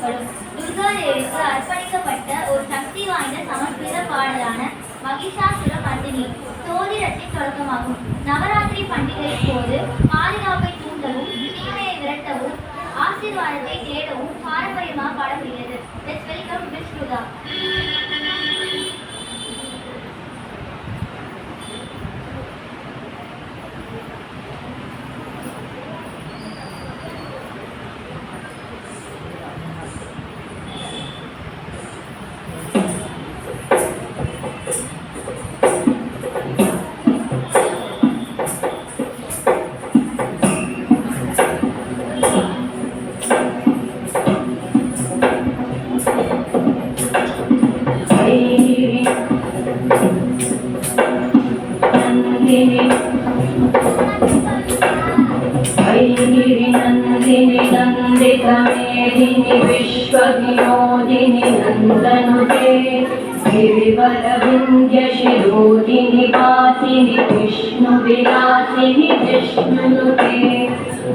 எனப்படும். துர்கா தேவிக்கு அர்ப்பணிக்கப்பட்ட ஒரு சக்தி வாய்ந்த சமஸ்கிருத பாடலான மகிஷாசுர மர்தினி சோதிடத்தின் தொடக்கமாகும். நவராத்திரி பண்டிகை போது பாதுகாப்பை தூண்டவும், தீமையை விரட்டவும், ஆசீர்வாதத்தை தேடவும் பாரம்பரியமாக பாடப்படுகிறது. Let's welcome miss Durga. नंदिनी नंदितमेदिनी विश्वविनोदिनी नंदनुते गिरिवरविंध्यशिरोदिनी वासिनी विष्णुविलासिनी विष्णुनुते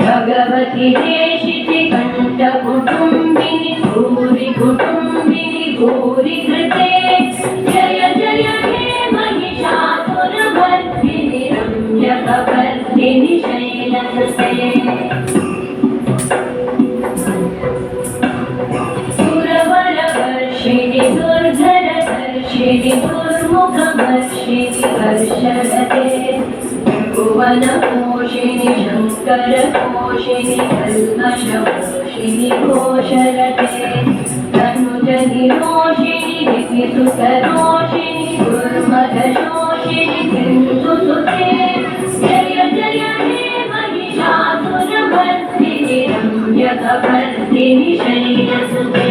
भगवती देशिति कंठकुटुम्बिनी भूरि कुटुम्बिनी भूरि कृते जय जय हे महिषासुरमर्दिनी रम्यकपर्दिनी शैलसुते सुरवरवर्षिणि दुर्धरदर्शिनि दुर्मुखवर्षिणि हर्षरते भुवनपोषिणि शङ्करपोषिणि कल्मषपोषिणि घोषरते तनुजनिरोषिणि विकिसुतरोषिणि दुर्मदशोषिणि सिन्धुसुते जय जय हे महिषासुरमर्दिनि रम्यकपर्दिनि शैलसुते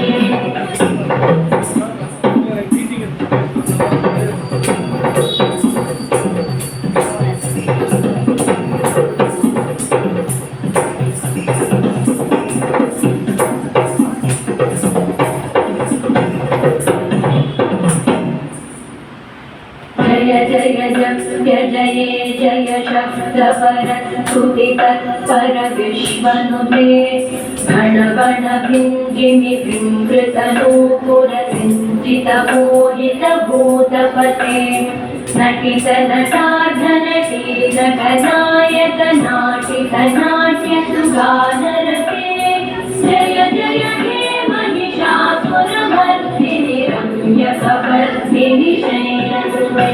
जय जय शब्दपरस्तुति तत्पर विश्वनुते गण गण भिङ्गिमि विमृतनूपुर सिञ्चित मोहित भूतपते नटित नटार्धनटी नटनायक नाटित नाट्य सुगानरते जय जय हे महिषासुरमर्दिनि रम्यकपर्दिनि शैलसुते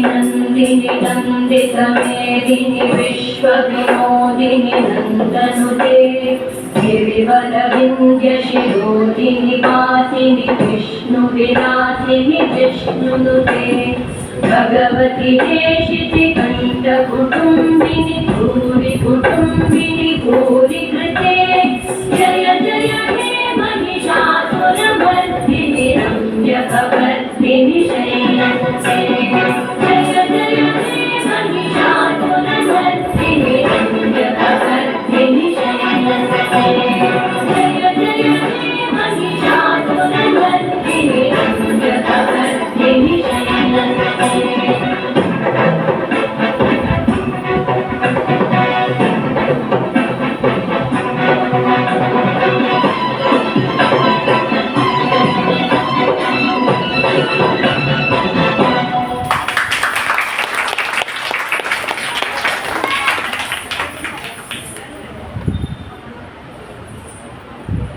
नंदिनी नंदितमेदिनी विश्वविनोदिनी नंदनुते गिरिवरविंध्यशिरोदिनी वासिनी विष्णुविलासिनी विष्णुनुते भगवती देशिति कंठकुटुम्बिनी भूरि कुटुम्बिनी भूरि कृते जय जय हे महिषासुरमर्दिनि रम्यकपर्दिनि शैलसुते जय जय हे महिषासुरमर्दिनि रम्यकपर्दिनि शैलसुते जय जय हे महिषासुरमर्दिनि रम्यकपर्दिनि शैलसुते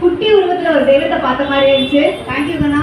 குட்டி உருவத்துல ஒரு தெய்வத்தை பார்த்த மாதிரி இருந்துச்சு. தேங்க்யூ கண்ணா.